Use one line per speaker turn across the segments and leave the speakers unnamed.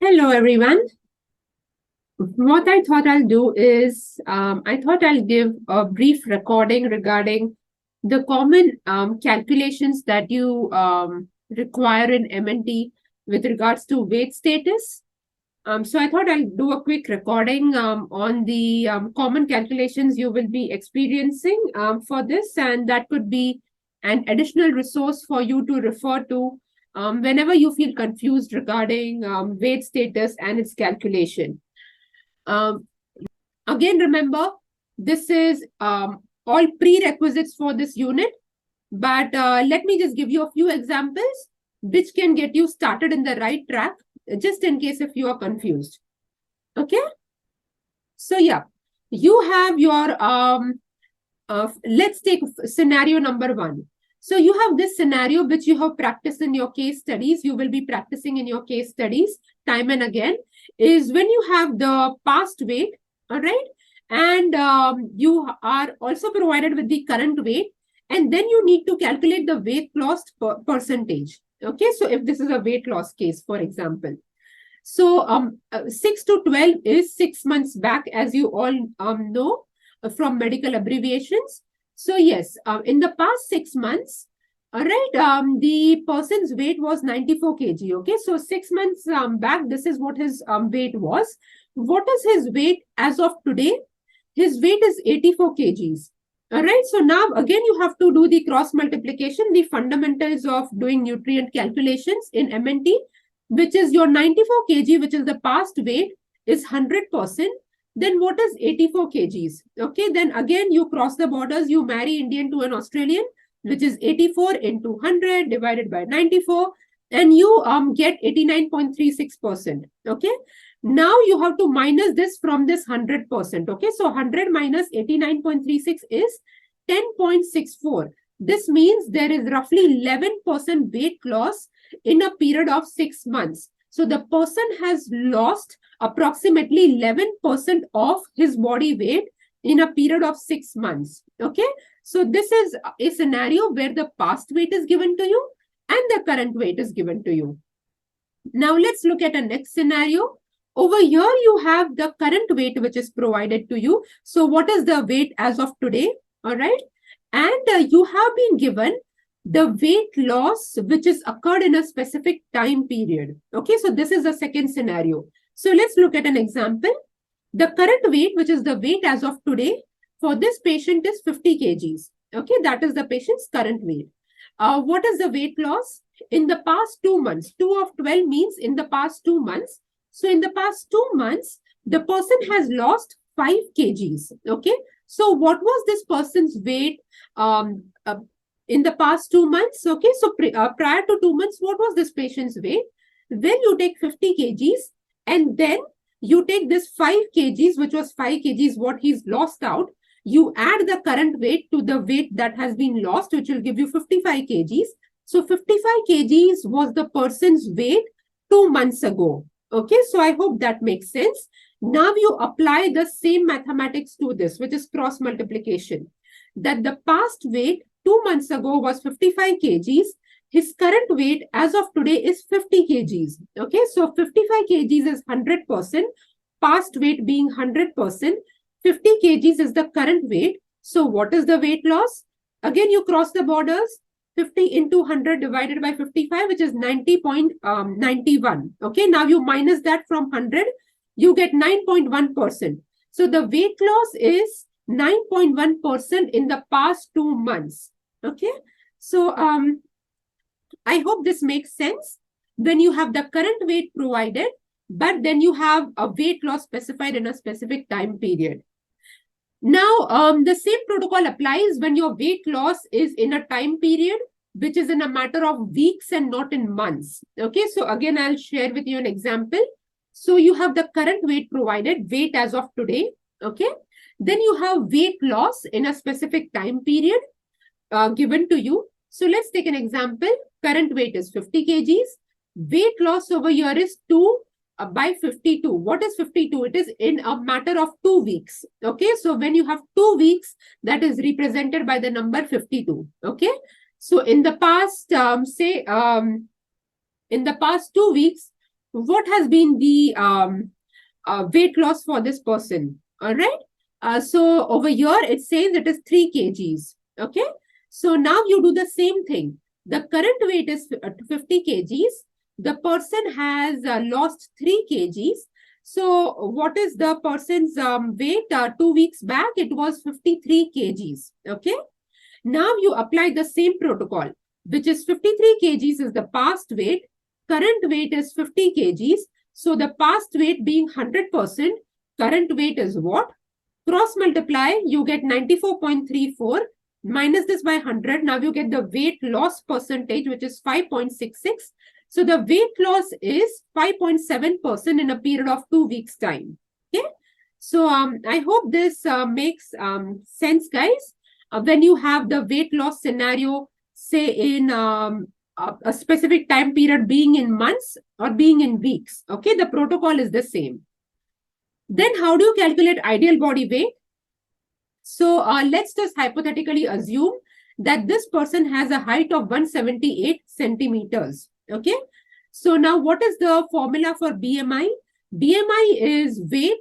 Hello, everyone. What I thought I'll do is I thought I'll give a brief recording regarding the common calculations that you require in MNT with regards to weight status. So I thought I'll do a quick recording on the common calculations you will be experiencing for this, and that could be an additional resource for you to refer to whenever you feel confused regarding weight status and its calculation. Um, Again, remember, this is all prerequisites for this unit, but let me just give you a few examples which can get you started in the right track, just in case if you are confused. Okay? So, yeah, you have your, let's take scenario number one. So you have this scenario which you have practiced in your case studies, you will be practicing in your case studies time and again, is when you have the past weight, all right? And you are also provided with the current weight, and then you need to calculate the weight loss percentage. Okay, so if this is a weight loss case, for example. So 6 to 12 is 6 months back, as you all know from medical abbreviations. So yes, in the past 6 months, all right, the person's weight was 94 kg. Okay, so 6 months back, this is what his weight was. What is his weight as of today? His weight is 84 kgs. All right, so now again, you have to do the cross multiplication, the fundamentals of doing nutrient calculations in MNT, which is your 94 kg, which is the past weight, is 100%. Then what is 84 kgs? Okay, then again, you cross the borders, you marry Indian to an Australian, which is 84 into 100 divided by 94, and you get 89.36%. Okay, now you have to minus this from this 100%. Okay, so 100 minus 89.36 is 10.64. This means there is roughly 11% weight loss in a period of 6 months. So the person has lost approximately 11% of his body weight in a period of 6 months. Okay, so this is a scenario where the past weight is given to you and the current weight is given to you. Now let's look at a next scenario. Over here, you have the current weight which is provided to you. So what is the weight as of today? All right. And you have been given the weight loss which is occurred in a specific time period. Okay, so this is the second scenario. So let's look at an example. The current weight, which is the weight as of today, for this patient is 50 kgs. Okay, that is the patient's current weight. What is the weight loss? In the past 2 months, 2 of 12 means in the past 2 months. So in the past 2 months, the person has lost 5 kgs. Okay, so what was this person's weight in the past 2 months? Okay, so prior to 2 months, what was this patient's weight? Then you take 50 kgs and then you take this 5 kgs, which was 5 kgs, what he's lost out. You add the current weight to the weight that has been lost, which will give you 55 kgs. So 55 kgs was the person's weight 2 months ago. Okay, so I hope that makes sense. Now you apply the same mathematics to this, which is cross multiplication. That the past weight 2 months ago was 55 kgs. His current weight as of today is 50 kgs. Okay, so 55 kgs is 100%, past weight being 100%. 50 kgs is the current weight. So what is the weight loss? Again, you cross the borders. 50 into 100 divided by 55, which is 90.91. Okay, now you minus that from 100, you get 9.1%. So the weight loss is 9.1% in the past 2 months. Okay, so I hope this makes sense. Then you have the current weight provided, but then you have a weight loss specified in a specific time period. Now, the same protocol applies when your weight loss is in a time period, which is in a matter of weeks and not in months. Okay, so again, I'll share with you an example. So you have the current weight provided, weight as of today. Okay, then you have weight loss in a specific time period given to you. So let's take an example. Current weight is 50 kgs. Weight loss over here is 2 by 52. What is 52? It is in a matter of 2 weeks. Okay, so when you have 2 weeks, that is represented by the number 52. Okay, so in the past, in the past 2 weeks, what has been the weight loss for this person. All right. So over here, it says it is 3 kgs. Okay. So now you do the same thing. The current weight is 50 kgs. The person has lost 3 kgs. So what is the person's weight? 2 weeks back, it was 53 kgs. Okay. Now you apply the same protocol, which is 53 kgs is the past weight. Current weight is 50 kgs. So the past weight being 100%, current weight is what? Cross multiply, you get 94.34. Minus this by 100. Now you get the weight loss percentage, which is 5.66. So the weight loss is 5.7% in a period of 2 weeks time. Okay. So I hope this makes sense, guys. When you have the weight loss scenario, say in a specific time period being in months or being in weeks, okay, the protocol is the same. Then how do you calculate ideal body weight? So let's just hypothetically assume that this person has a height of 178 centimeters, okay? So now what is the formula for BMI? BMI is weight,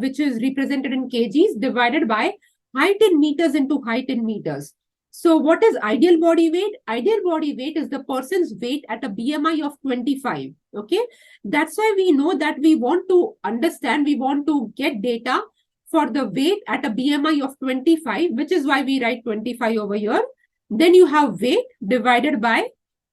which is represented in kgs, divided by height in meters into height in meters. So what is ideal body weight? Ideal body weight is the person's weight at a BMI of 25. Okay. That's why we know that we want to understand, we want to get data for the weight at a BMI of 25, which is why we write 25 over here. Then you have weight divided by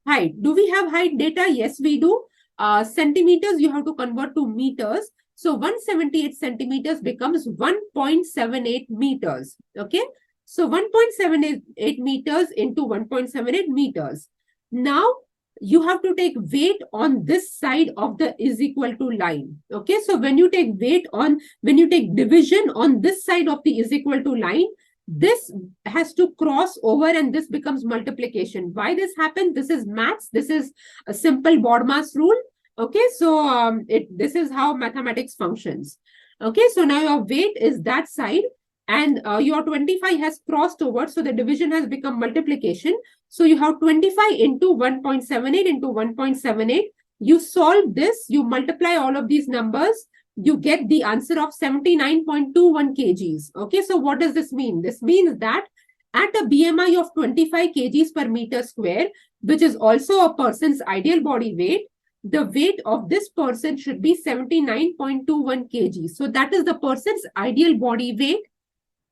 height. Do we have height data? Yes, we do. Centimeters, you have to convert to meters. So 178 centimeters becomes 1.78 meters. Okay. So 1.78 meters into 1.78 meters. Now you have to take weight on this side of the is equal to line. Okay. So when you take division on this side of the is equal to line, this has to cross over and this becomes multiplication. Why this happens? This is maths. This is a simple BODMAS rule. Okay, so this is how mathematics functions. Okay, so now your weight is that side and your 25 has crossed over. So the division has become multiplication. So you have 25 into 1.78 into 1.78. You solve this, you multiply all of these numbers, you get the answer of 79.21 kgs. Okay, so what does this mean? This means that at a BMI of 25 kgs per meter square, which is also a person's ideal body weight, the weight of this person should be 79.21 kg. So that is the person's ideal body weight.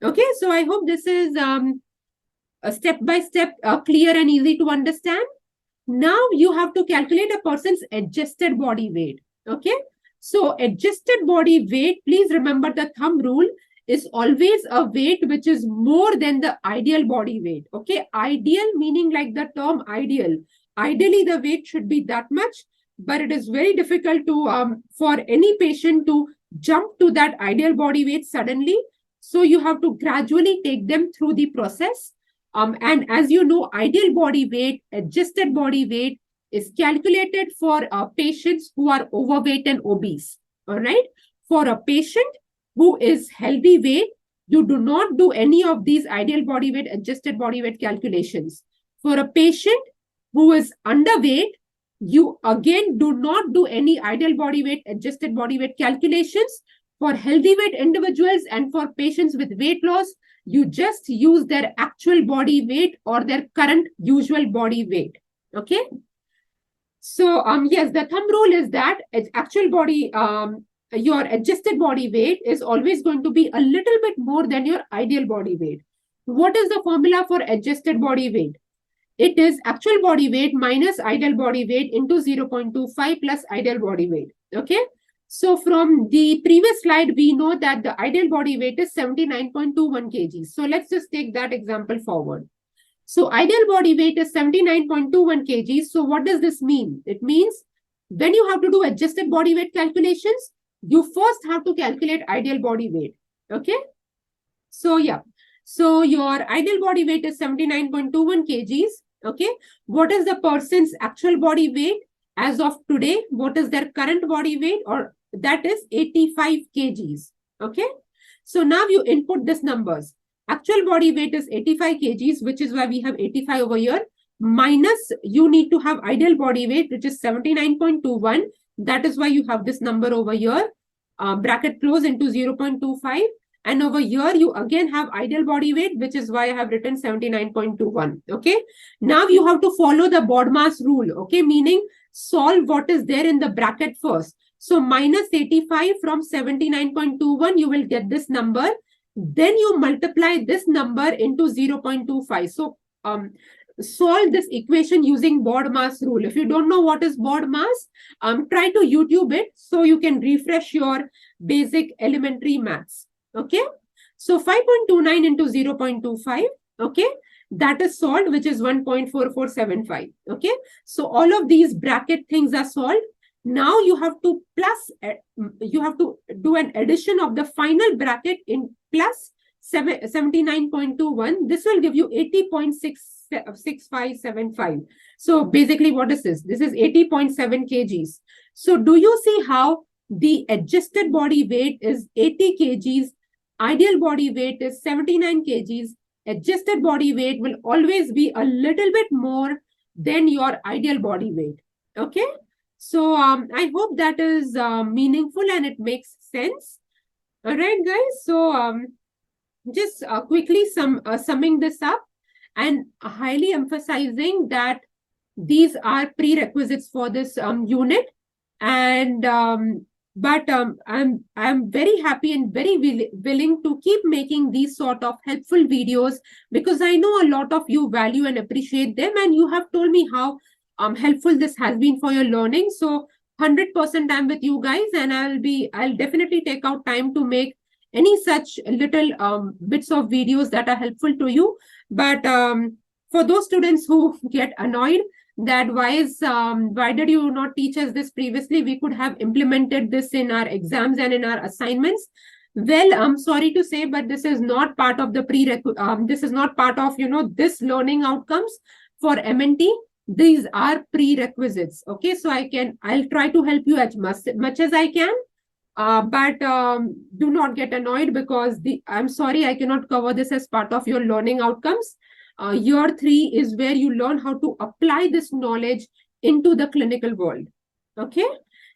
Okay, so I hope this is a step-by-step clear and easy to understand. Now you have to calculate a person's adjusted body weight. Okay, so adjusted body weight, please remember the thumb rule is always a weight which is more than the ideal body weight. Okay, ideal meaning like the term ideal. Ideally, the weight should be that much, but it is very difficult to for any patient to jump to that ideal body weight suddenly. So you have to gradually take them through the process. And as you know, ideal body weight, adjusted body weight is calculated for patients who are overweight and obese. All right. For a patient who is healthy weight, you do not do any of these ideal body weight, adjusted body weight calculations. For a patient who is underweight, you again do not do any ideal body weight, adjusted body weight calculations. For healthy weight individuals and for patients with weight loss, you just use their actual body weight or their current usual body weight. Okay. So, yes, the thumb rule is that actual body, your adjusted body weight is always going to be a little bit more than your ideal body weight. What is the formula for adjusted body weight? It is actual body weight minus ideal body weight into 0.25 plus ideal body weight. Okay. So from the previous slide, we know that the ideal body weight is 79.21 kg. So let's just take that example forward. So ideal body weight is 79.21 kg. So what does this mean? It means when you have to do adjusted body weight calculations, you first have to calculate ideal body weight. Okay. So yeah. So your ideal body weight is 79.21 kgs. Okay. What is the person's actual body weight as of today? What is their current body weight? Or that is 85 kgs. Okay. So now you input these numbers. Actual body weight is 85 kgs, which is why we have 85 over here. Minus you need to have ideal body weight, which is 79.21. That is why you have this number over here, bracket close into 0.25. And over here, you again have ideal body weight, which is why I have written 79.21. Okay. Now you have to follow the BODMAS rule. Okay. Meaning solve what is there in the bracket first. So minus 85 from 79.21, you will get this number. Then you multiply this number into 0.25. So solve this equation using BODMAS rule. If you don't know what is BODMAS, try to YouTube it so you can refresh your basic elementary maths. Okay. So 5.29 into 0.25. Okay. That is solved, which is 1.4475. Okay. So all of these bracket things are solved. Now you have to do an addition of the final bracket in plus 79.21. This will give you 80.6575. So basically, what is this? This is 80.7 kgs. So do you see how the adjusted body weight is 80 kgs? Ideal body weight is 79 kgs. Adjusted body weight will always be a little bit more than your ideal body weight. Okay. So I hope that is meaningful and it makes sense. All right, guys. So just quickly summing this up and highly emphasizing that these are prerequisites for this unit. And I'm very happy and very willing to keep making these sort of helpful videos, because I know a lot of you value and appreciate them, and you have told me how helpful this has been for your learning. So 100% I'm with you guys, and I'll definitely take out time to make any such little bits of videos that are helpful to you. But for those students who get annoyed that why did you not teach us this previously, we could have implemented this in our exams and in our assignments. Well, I'm sorry to say, but this is not part of the this is not part of this learning outcomes for MNT. These are prerequisites. Okay, so I'll try to help you as much as I can. But do not get annoyed, because I'm sorry, I cannot cover this as part of your learning outcomes. Year 3 is where you learn how to apply this knowledge into the clinical world. Okay.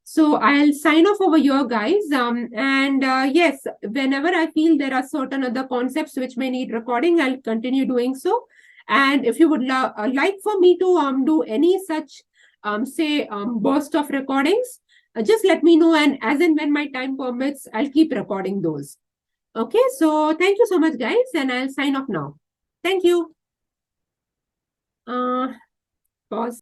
So I'll sign off over here, guys. Yes, whenever I feel there are certain other concepts which may need recording, I'll continue doing so. And if you would like for me to do any such burst of recordings, just let me know, and as and when my time permits, I'll keep recording those. Okay, so thank you so much, guys, and I'll sign off now. Thank you. Pause.